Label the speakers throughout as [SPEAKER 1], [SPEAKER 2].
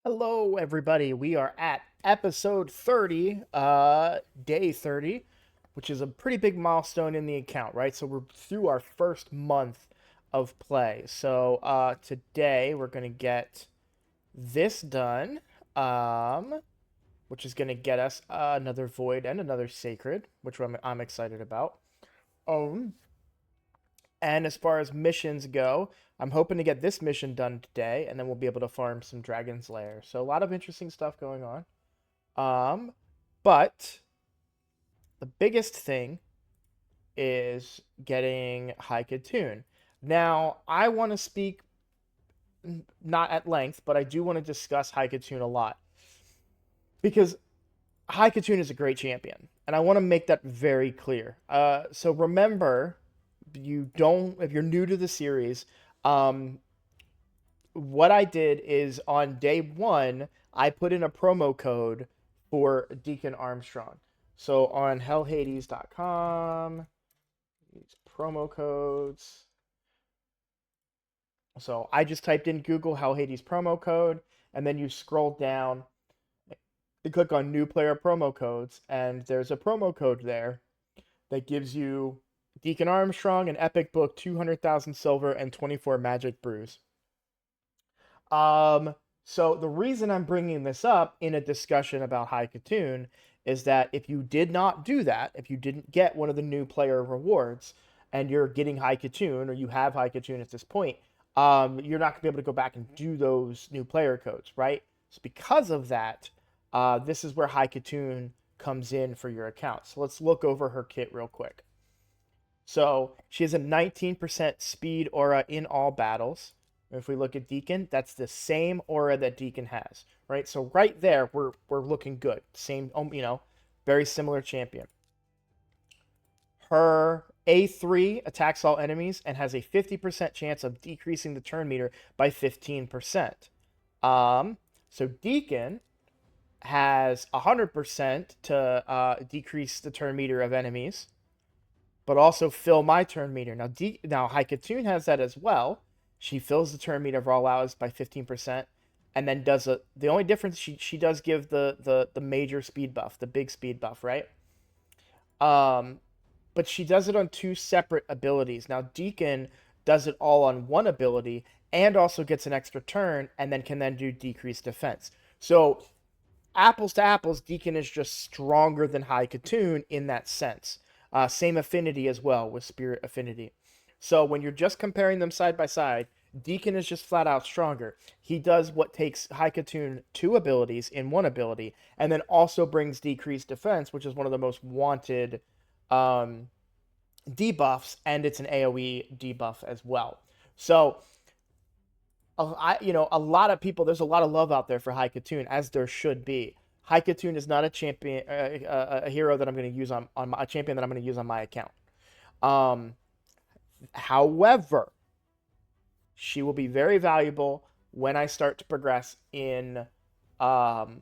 [SPEAKER 1] Hello, everybody. We are at episode 30, day 30, which is a pretty big milestone in the account, right? So we're through our first month of play. So today we're going to get this done, which is going to get us another void and another sacred, which I'm excited about. Um, and as far as missions go, I'm hoping to get this mission done today, and then we'll be able to farm some Dragon's Lair. So a lot of interesting stuff going on. Um, but the biggest thing is getting High Khatun. Now, I want to speak not at length, but I do want to discuss High Khatun a lot because High Khatun is a great champion, and I want to make that very clear. So remember, if you're new to the series, um, what I did is on day one, I put in a promo code for Deacon Armstrong. So on hellhades.com, these promo codes. So I just typed in Google Hell Hades promo code, and then you scroll down, you click on new player promo codes, and there's a promo code there that gives you Deacon Armstrong, an epic book, 200,000 silver, and 24 magic brews. Um, so the reason I'm bringing this up in a discussion about High Khatun is that if you did not do that, if you didn't get one of the new player rewards, and you're getting High Khatun or you have High Khatun at this point, you're not gonna be able to go back and do those new player codes, right? So because of that, this is where High Khatun comes in for your account. So let's look over her kit real quick. So she has a 19% speed aura in all battles. If we look at Deacon, that's the same aura that Deacon has, right? So right there, we're looking good. Same, very similar champion. Her A3 attacks all enemies and has a 50% chance of decreasing the turn meter by 15%. So Deacon has 100% to decrease the turn meter of enemies, but also fill my turn meter. Now High Khatun has that as well. She fills the turn meter of all allies by 15%, and then does the only difference she does give the major speed buff, the big speed buff, right? Um, but she does it on two separate abilities. Now Deacon does it all on one ability and also gets an extra turn, and then can then do decreased defense. So apples to apples, Deacon is just stronger than High Khatun in that sense. Same affinity as well with Spirit Affinity. So when you're just comparing them side by side, Deacon is just flat out stronger. He does what takes High Khatun two abilities in one ability, and then also brings decreased defense, which is one of the most wanted um, debuffs, and it's an AOE debuff as well. So a lot of people, there's a lot of love out there for High Khatun, as there should be. High Khatun is not a champion, a hero that I'm going to use a champion that I'm going to use on my account. Um, However, she will be very valuable when I start to progress in um,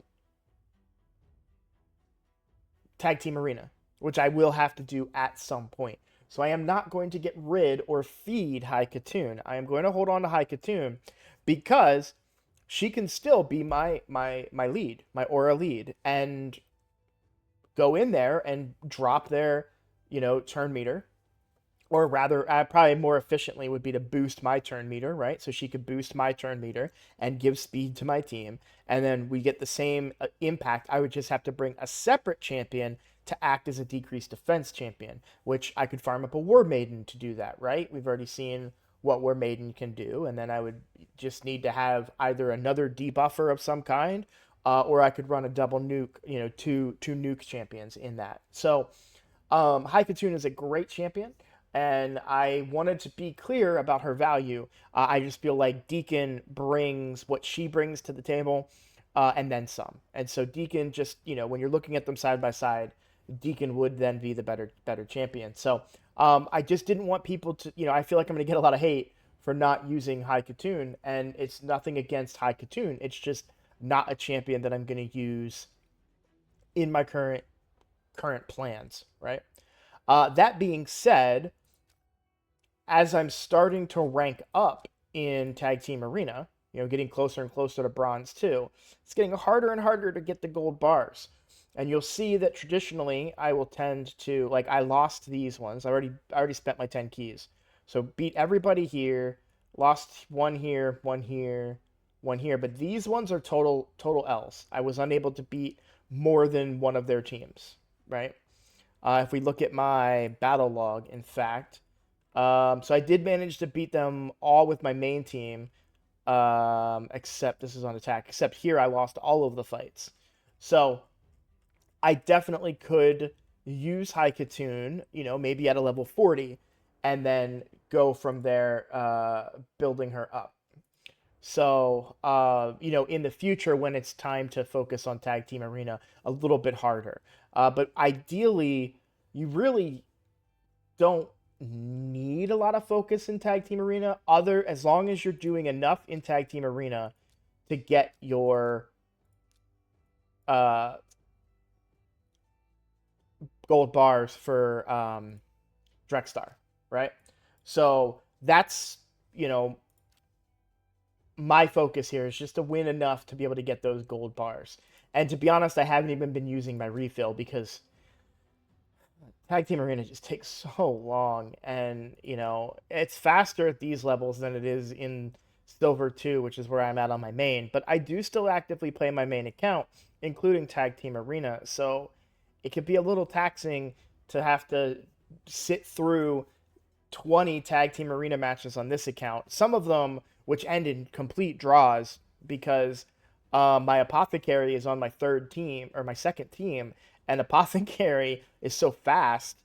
[SPEAKER 1] Tag Team Arena, which I will have to do at some point. So I am not going to get rid or feed High Khatun. I am going to hold on to High Khatun because she can still be my lead, my aura lead, and go in there and drop their, turn meter. Or rather, probably more efficiently would be to boost my turn meter, right? So she could boost my turn meter and give speed to my team. And then we get the same impact. I would just have to bring a separate champion to act as a decreased defense champion, which I could farm up a War Maiden to do that, right? We've already seen what War Maiden can do. And then I would just need to have either another debuffer of some kind, or I could run a double nuke, two nuke champions in that. So High Khatun is a great champion, and I wanted to be clear about her value. I just feel like Deacon brings what she brings to the table, and then some. And so Deacon just, when you're looking at them side by side, Deacon would then be the better champion. So I just didn't want people to, I feel like I'm going to get a lot of hate for not using High Khatun, and it's nothing against High Khatun. It's just not a champion that I'm going to use in my current plans, right? That being said, as I'm starting to rank up in Tag Team Arena, getting closer and closer to bronze too. It's getting harder and harder to get the gold bars. And you'll see that traditionally I will tend to, like, I lost these ones. I already spent my 10 keys. So beat everybody here, lost one here, one here, one here, but these ones are total L's. I was unable to beat more than one of their teams, right? If we look at my battle log, in fact, so I did manage to beat them all with my main team, except this is on attack. Except here, I lost all of the fights. So I definitely could use High Khatun, maybe at a level 40, and then go from there, building her up. So, in the future, when it's time to focus on Tag Team Arena, a little bit harder. But ideally, you really don't need a lot of focus in Tag Team Arena, as long as you're doing enough in Tag Team Arena to get your uh, gold bars for Drexstar, right? So that's, my focus here is just to win enough to be able to get those gold bars. And to be honest, I haven't even been using my refill because Tag Team Arena just takes so long. And, it's faster at these levels than it is in Silver 2, which is where I'm at on my main. But I do still actively play my main account, including Tag Team Arena. So it could be a little taxing to have to sit through 20 Tag Team Arena matches on this account. Some of them which end in complete draws because my Apothecary is on my third team or my second team, and Apothecary is so fast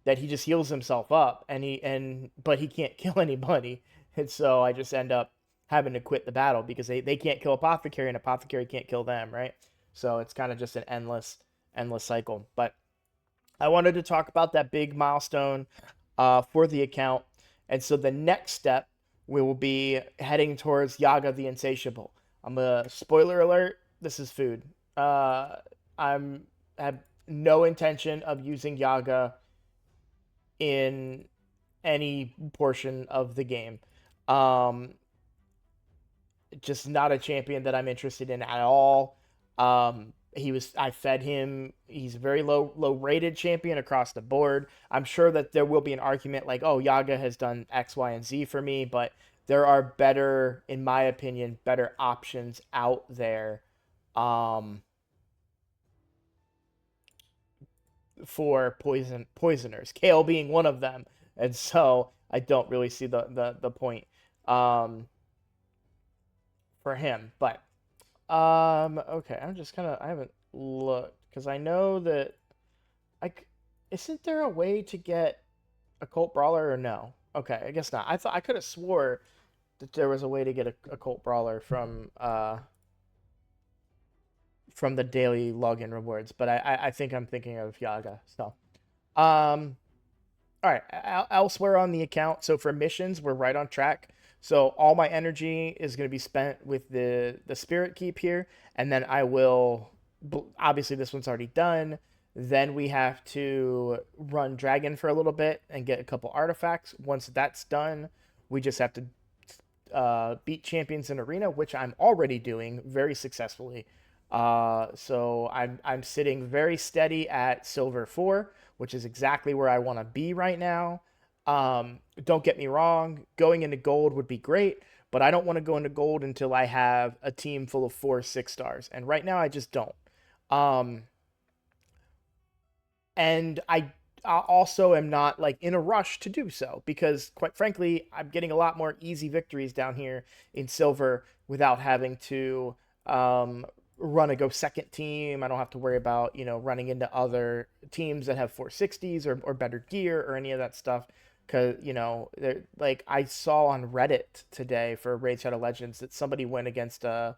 [SPEAKER 1] that he just heals himself up, but he can't kill anybody, and so I just end up having to quit the battle because they can't kill Apothecary and Apothecary can't kill them, right? So it's kind of just an endless cycle. But I wanted to talk about that big milestone for the account, and so the next step we will be heading towards Yaga the Insatiable. I'm a spoiler alert. This is food. I'm have no intention of using Yaga in any portion of the game. Um, just not a champion that I'm interested in at all. I fed him. He's a very low rated champion across the board. I'm sure that there will be an argument like, oh, Yaga has done X, Y, and Z for me, but there are better, in my opinion, better options out there for poisoners. Kale being one of them, and so I don't really see the point for him. But okay, I haven't looked because I know that isn't there a way to get a Cult Brawler or no? Okay, I guess not. I could have swore that there was a way to get a Cult Brawler from the daily login rewards, but I think I'm thinking of Yaga. So, all right, elsewhere on the account. So for missions, we're right on track. So all my energy is going to be spent with the Spirit Keep here, and then I will. Obviously, this one's already done. Then we have to run Dragon for a little bit and get a couple artifacts. Once that's done, we just have to beat champions in arena, which I'm already doing very successfully. So I'm sitting very steady at Silver 4, which is exactly where I want to be right now. Don't get me wrong, going into gold would be great, but I don't want to go into gold until I have a team full of 4 6-stars, and right now I just don't. Um, and I also am not like in a rush to do so because quite frankly, I'm getting a lot more easy victories down here in silver without having to run a go second team. I don't have to worry about, running into other teams that have 460s or better gear or any of that stuff. Cause like I saw on Reddit today for Raid Shadow Legends that somebody went against a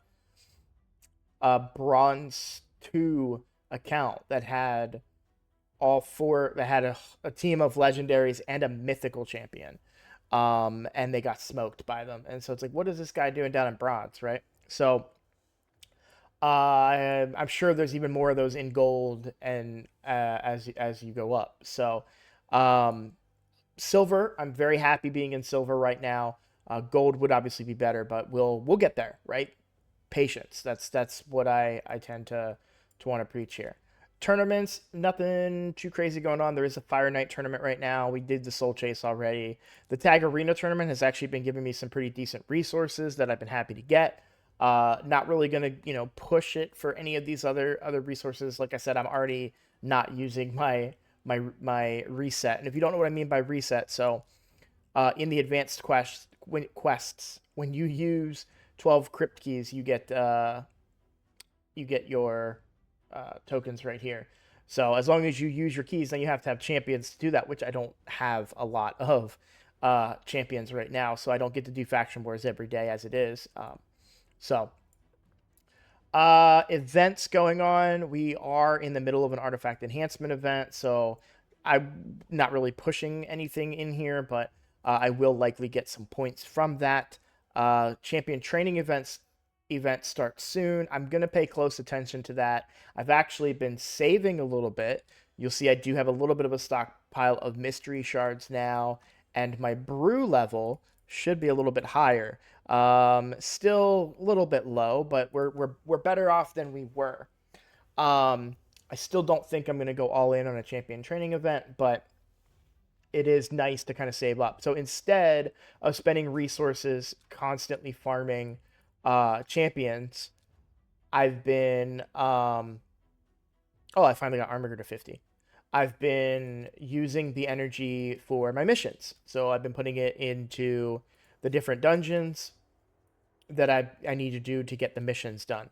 [SPEAKER 1] bronze 2 account that had a team of legendaries and a mythical champion. And they got smoked by them. And so it's like, what is this guy doing down in bronze, right? So I'm sure there's even more of those in gold and as you go up. So silver, I'm very happy being in silver right now. Gold would obviously be better, but we'll get there, right? Patience. That's what I tend to want to preach here. Tournaments, nothing too crazy going on. There is a Fire Night tournament right now. We did the Soul Chase already. The Tag Arena tournament has actually been giving me some pretty decent resources that I've been happy to get. Not really gonna push it for any of these other resources. Like I said, I'm already not using my reset. And if you don't know what I mean by reset, so in the advanced quests, when you use 12 crypt keys, you get your tokens right here. So as long as you use your keys, then you have to have champions to do that, which I don't have a lot of champions right now, so I don't get to do faction wars every day as it is. So events going on. We are in the middle of an artifact enhancement event, so I'm not really pushing anything in here, but I will likely get some points from that. Champion training event starts soon. I'm going to pay close attention to that. I've actually been saving a little bit. You'll see I do have a little bit of a stockpile of mystery shards now, and my brew level should be a little bit higher. Still a little bit low, but we're better off than we were. I still don't think I'm going to go all in on a champion training event, but it is nice to kind of save up. So instead of spending resources constantly farming champions, I've been I finally got armor to 50. I've been using the energy for my missions. So I've been putting it into the different dungeons that I need to do to get the missions done.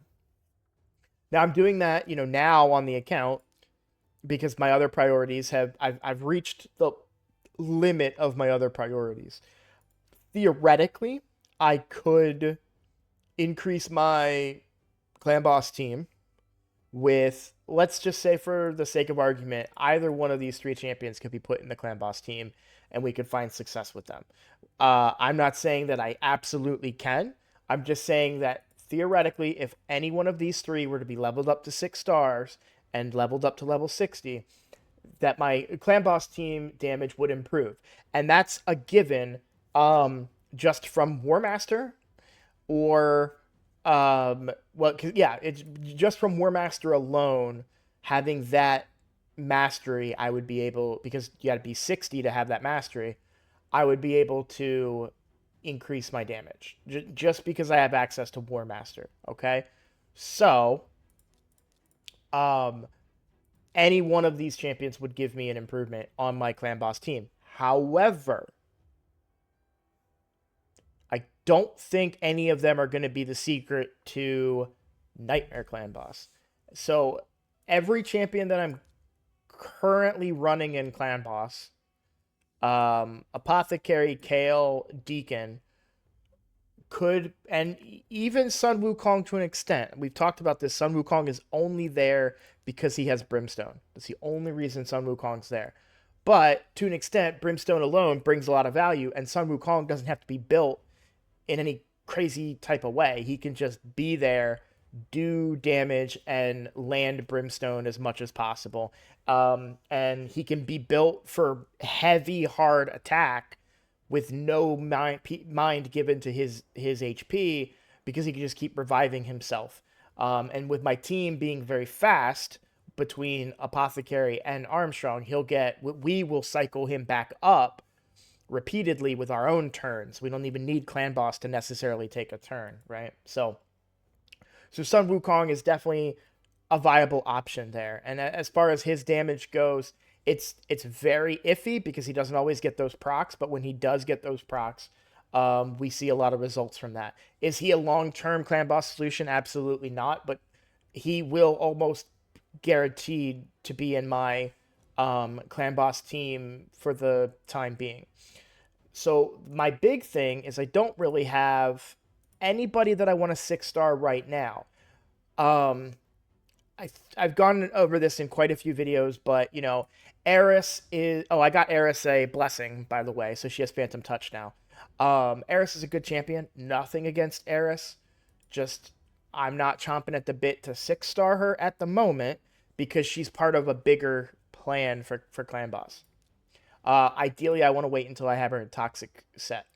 [SPEAKER 1] Now I'm doing that, now on the account because my other priorities I've reached the limit of my other priorities. Theoretically, I could increase my clan boss team with, let's just say for the sake of argument, either one of these three champions could be put in the clan boss team and we could find success with them. I'm not saying that I absolutely can. I'm just saying that theoretically, if any one of these three were to be leveled up to 6 stars and leveled up to level 60, that my clan boss team damage would improve. And that's a given just from War Master or it's just from War Master alone. Having that mastery, I would be able, because you got to be 60 to have that mastery, I would be able to increase my damage just because I have access to War Master. Okay, so any one of these champions would give me an improvement on my clan boss team. However, I don't think any of them are going to be the secret to Nightmare Clan Boss. So every champion that I'm currently running in Clan Boss, Apothecary, Kale, Deacon, and even Sun Wukong to an extent. We've talked about this. Sun Wukong is only there because he has Brimstone. That's the only reason Sun Wukong's there. But to an extent, Brimstone alone brings a lot of value, and Sun Wukong doesn't have to be built in any crazy type of way. He can just be there, do damage, and land Brimstone as much as possible. And he can be built for heavy, hard attack with no mind given to his HP because he can just keep reviving himself. And with my team being very fast between Apothecary and Armstrong, we will cycle him back up repeatedly with our own turns. We don't even need Clan Boss to necessarily take a turn, right? So Sun Wukong is definitely a viable option there. And as far as his damage goes, it's very iffy because he doesn't always get those procs, but when he does get those procs, we see a lot of results from that. Is he a long-term Clan Boss solution? Absolutely not, but he will almost guaranteed to be in my Clan Boss team for the time being. So my big thing is I don't really have anybody that I want to 6-star right now. I've gone over this in quite a few videos, but Eris is... Oh, I got Eris a blessing, by the way, so she has Phantom Touch now. Eris is a good champion. Nothing against Eris. Just, I'm not chomping at the bit to 6-star her at the moment because she's part of a bigger plan for Clan Boss. Ideally, I want to wait until I have her in Toxic set.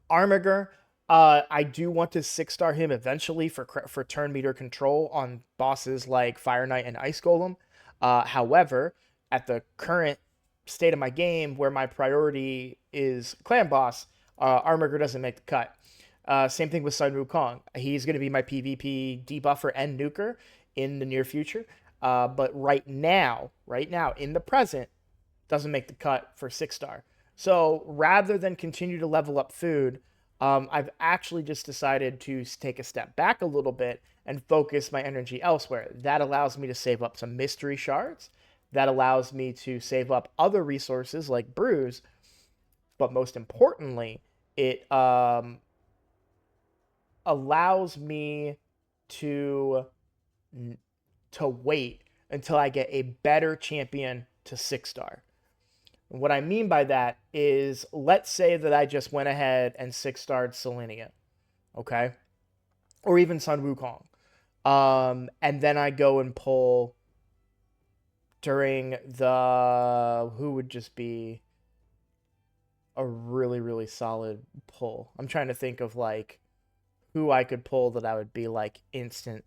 [SPEAKER 1] Armiger, I do want to 6-star him eventually for turn meter control on bosses like Fire Knight and Ice Golem. However, at the current state of my game, where my priority is clan boss, Armiger doesn't make the cut. Same thing with Sun Wukong. He's going to be my PvP debuffer and nuker in the near future. But right now, in the present, doesn't make the cut for 6-star. So rather than continue to level up food, I've actually just decided to take a step back a little bit and focus my energy elsewhere. That allows me to save up some mystery shards. That allows me to save up other resources like brews. But most importantly, it allows me to wait until I get a better champion to 6-star. What I mean by that is, let's say that I just went ahead and 6-starred Selenia, okay? Or even Sun Wukong. And then I go and pull during who would just be a really, really solid pull. I'm trying to think of, like, who I could pull that I would be, like, instant,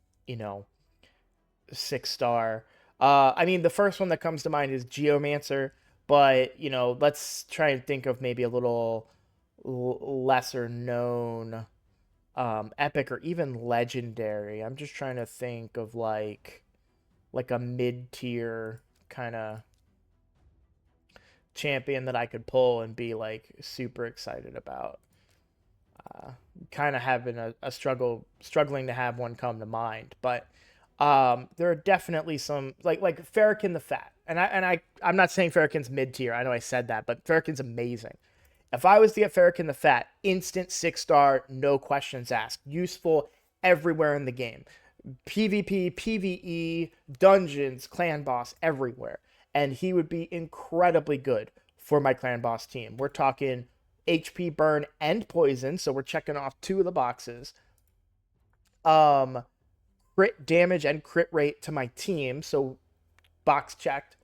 [SPEAKER 1] 6-star. I mean, the first one that comes to mind is Geomancer, but, let's try and think of maybe a little lesser known epic or even legendary. I'm just trying to think of like a mid-tier kind of champion that I could pull and be like super excited about. Kind of having a struggling to have one come to mind, but there are definitely some like Farrakhan the Fat, and I'm not saying Farrakhan's mid tier. I know I said that, but Farrakhan's amazing. If I was to get Farrakhan the Fat, instant 6-star, no questions asked, useful everywhere in the game, PvP, PvE, dungeons, clan boss, everywhere, and he would be incredibly good for my clan boss team. We're talking HP burn and poison, so we're checking off 2 of the boxes. Crit damage and crit rate to my team, so box checked.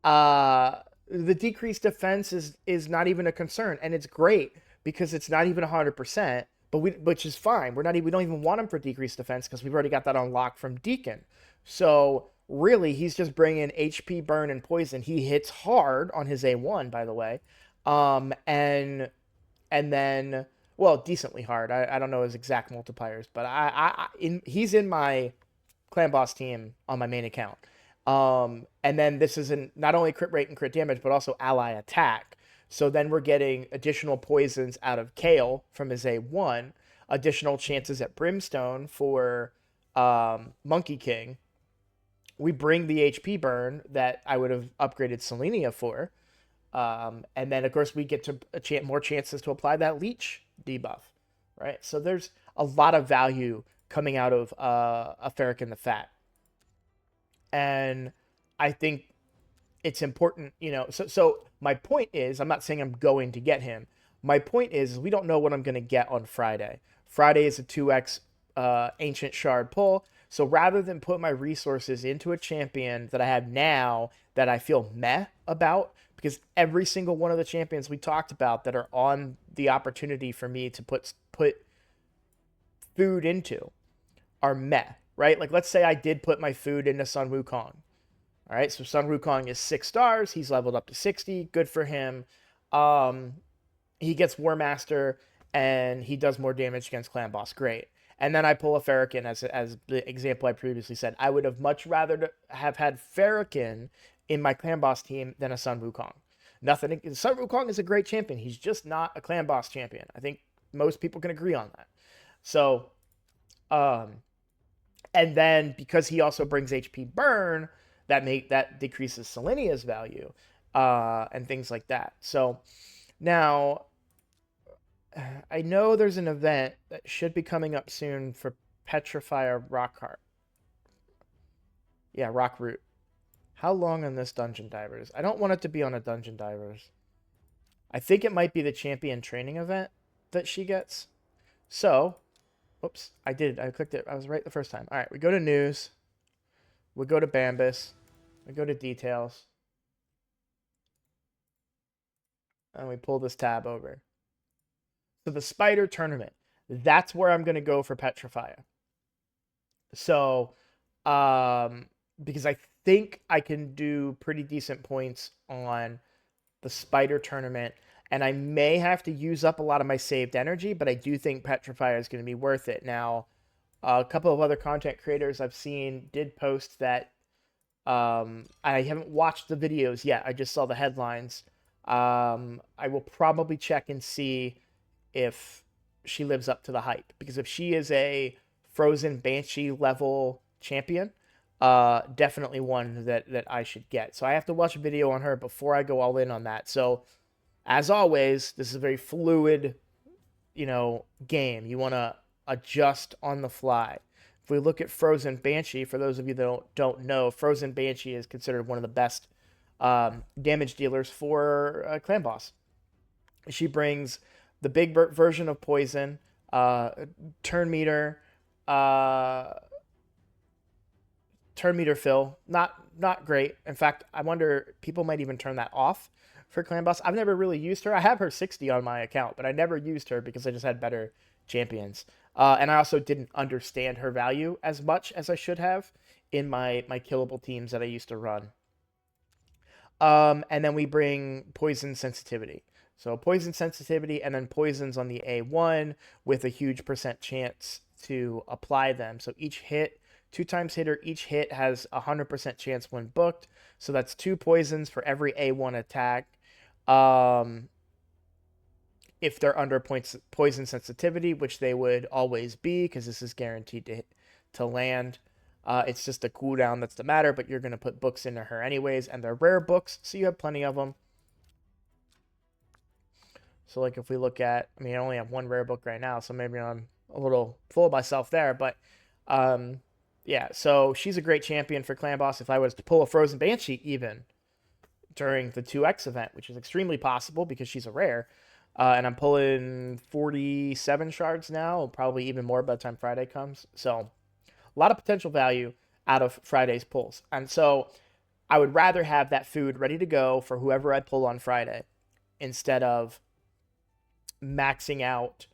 [SPEAKER 1] The decreased defense is not even a concern, and it's great because it's not even 100%, which is fine. We don't even want him for decreased defense because we've already got that unlocked from Deacon. So really, he's just bringing HP burn and poison. He hits hard on his A1, by the way, and then, well, decently hard. I don't know his exact multipliers, but he's in my clan boss team on my main account. And then this is not only crit rate and crit damage, but also ally attack. So then we're getting additional poisons out of Kale from his A1, additional chances at Brimstone for Monkey King. We bring the HP burn that I would have upgraded Selenia for. And then, of course, we get to more chances to apply that leech debuff, right? So there's a lot of value coming out of a Farrakhan the Fat. And I think it's important, so my point is, I'm not saying I'm going to get him. My point is we don't know what I'm going to get on Friday. Friday is a 2x Ancient Shard pull. So rather than put my resources into a champion that I have now that I feel meh about, because every single one of the champions we talked about that are on the opportunity for me to put food into are meh, right? Like, let's say I did put my food into Sun Wukong. All right, so Sun Wukong is 6 stars. He's leveled up to 60. Good for him. He gets War Master, and he does more damage against Clan Boss. Great. And then I pull a Farrakhan as the example I previously said. I would have much rather have had Farrakhan in my Clan Boss team than a Sun Wukong. Sun Wukong is a great champion. He's just not a Clan Boss champion. I think most people can agree on that. So, and then because he also brings HP burn, that decreases Selenia's value, and things like that. So now I know there's an event that should be coming up soon for Petrifya Rockheart. Yeah, Rockroot. How long on this Dungeon Divers? I don't want it to be on a Dungeon Divers. I think it might be the champion training event that she gets. So, oops, I clicked it. I was right the first time. All right, we go to news. We go to Bambus. We go to details. And we pull this tab over. So the spider tournament, that's where I'm going to go for Petrifya. So, because I think I can do pretty decent points on the spider tournament, and I may have to use up a lot of my saved energy, but I do think Petrify is going to be worth it. Now, a couple of other content creators I've seen did post that I haven't watched the videos yet. I just saw the headlines. I will probably check and see if she lives up to the hype, because if she is a Frozen Banshee level champion, definitely one that I should get. So I have to watch a video on her before I go all in on that. So as always, this is a very fluid, game. You want to adjust on the fly. If we look at Frozen Banshee, for those of you that don't know, Frozen Banshee is considered one of the best damage dealers for Clan Boss. She brings the big version of poison, turn meter, uh, turn meter fill. Not great. In fact, I wonder, people might even turn that off for Clan Boss. I've never really used her. I have her 60 on my account, but I never used her because I just had better champions. And I also didn't understand her value as much as I should have in my killable teams that I used to run. And then we bring poison sensitivity. So poison sensitivity, and then poisons on the A1 with a huge % chance to apply them. So each hit, 2 times hitter, each hit has a 100% chance when booked. So that's 2 poisons for every A1 attack. If they're under poison sensitivity, which they would always be, because this is guaranteed to land. It's just a cooldown that's the matter, but you're going to put books into her anyways, and they're rare books, so you have plenty of them. So, like, if we look at, I only have 1 rare book right now, so maybe I'm a little full of myself there, but, yeah, so she's a great champion for Clan Boss. If I was to pull a Frozen Banshee even during the 2X event, which is extremely possible because she's a rare, and I'm pulling 47 shards now, probably even more by the time Friday comes, so a lot of potential value out of Friday's pulls. And so I would rather have that food ready to go for whoever I pull on Friday instead of maxing out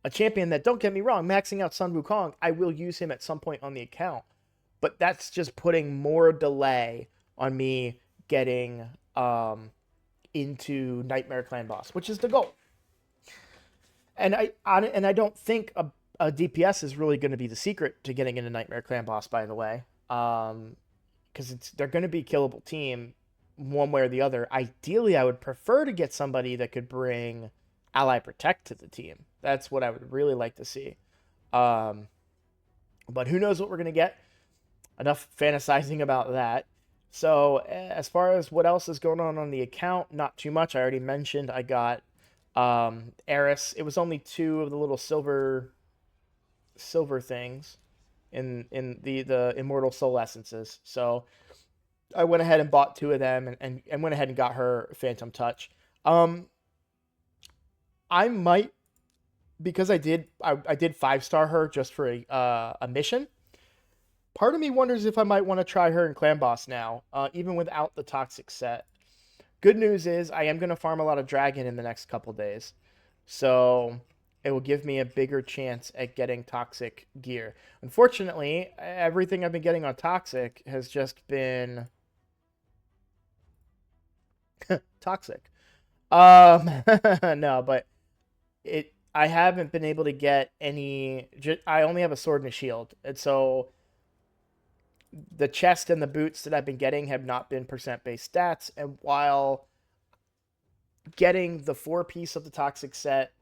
[SPEAKER 1] a champion that, don't get me wrong, maxing out Sun Wukong. I will use him at some point on the account, but that's just putting more delay on me getting into Nightmare Clan Boss, which is the goal. And I don't think a DPS is really going to be the secret to getting into Nightmare Clan Boss, by the way, because they're going to be killable team one way or the other. Ideally, I would prefer to get somebody that could bring Ally Protect to the team. That's what I would really like to see. But who knows what we're going to get? Enough fantasizing about that. So as far as what else is going on the account, not too much. I already mentioned I got Eris. It was only 2 of the little silver things in the Immortal Soul Essences. So I went ahead and bought 2 of them and went ahead and got her Phantom Touch. I might, because I did 5-star her just for a mission. Part of me wonders if I might want to try her in Clan Boss now, even without the Toxic set. Good news is I am going to farm a lot of Dragon in the next couple days. So it will give me a bigger chance at getting Toxic gear. Unfortunately, everything I've been getting on Toxic has just been toxic. No, but I haven't been able to get any. I only have a sword and a shield, and so the chest and the boots that I've been getting have not been % based stats. And while getting the 4-piece of the Toxic set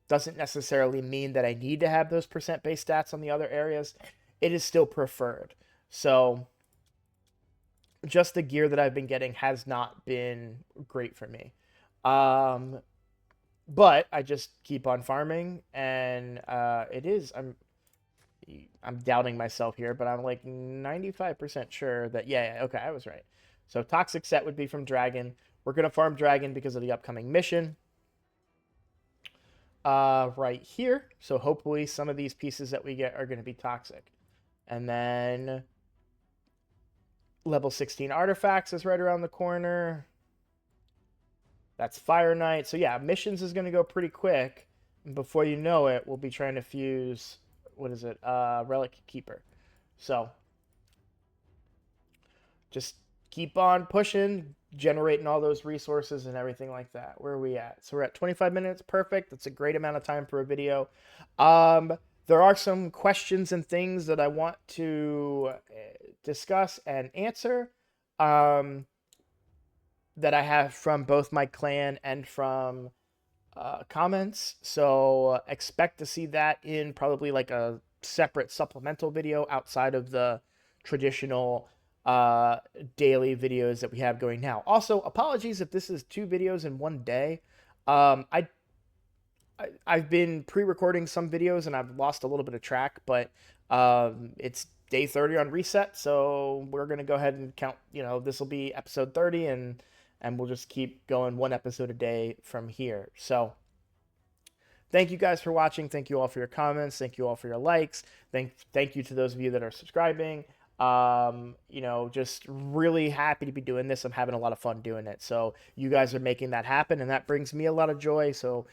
[SPEAKER 1] doesn't necessarily mean that I need to have those % based stats on the other areas, it is still preferred. So just the gear that I've been getting has not been great for me. But I just keep on farming, and it is. I'm doubting myself here, but I'm like 95% sure that, yeah, okay, I was right. So Toxic set would be from Dragon. We're going to farm Dragon because of the upcoming mission. Right here. So hopefully some of these pieces that we get are going to be Toxic. And then level 16 artifacts is right around the corner. That's Fire Knight. So yeah, missions is going to go pretty quick. before you know it, we'll be trying to fuse, what is it, Relic Keeper. So just keep on pushing, generating all those resources and everything like that. Where are we at? So we're at 25 minutes. Perfect. That's a great amount of time for a video. There are some questions and things that I want to discuss and answer that I have from both my clan and from comments. So expect to see that in probably like a separate supplemental video outside of the traditional daily videos that we have going now. Also, apologies if this is 2 videos in one day. Um, I I've been pre-recording some videos and I've lost a little bit of track, but it's day 30 on reset, so we're gonna go ahead and count. This will be episode 30, and we'll just keep going 1 episode a day from here. So thank you guys for watching. Thank you all for your comments. Thank you all for your likes. Thank you to those of you that are subscribing. Just really happy to be doing this. I'm having a lot of fun doing it. So you guys are making that happen, and that brings me a lot of joy. So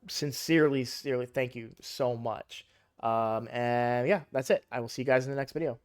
[SPEAKER 1] sincerely, thank you so much. And yeah, that's it. I will see you guys in the next video.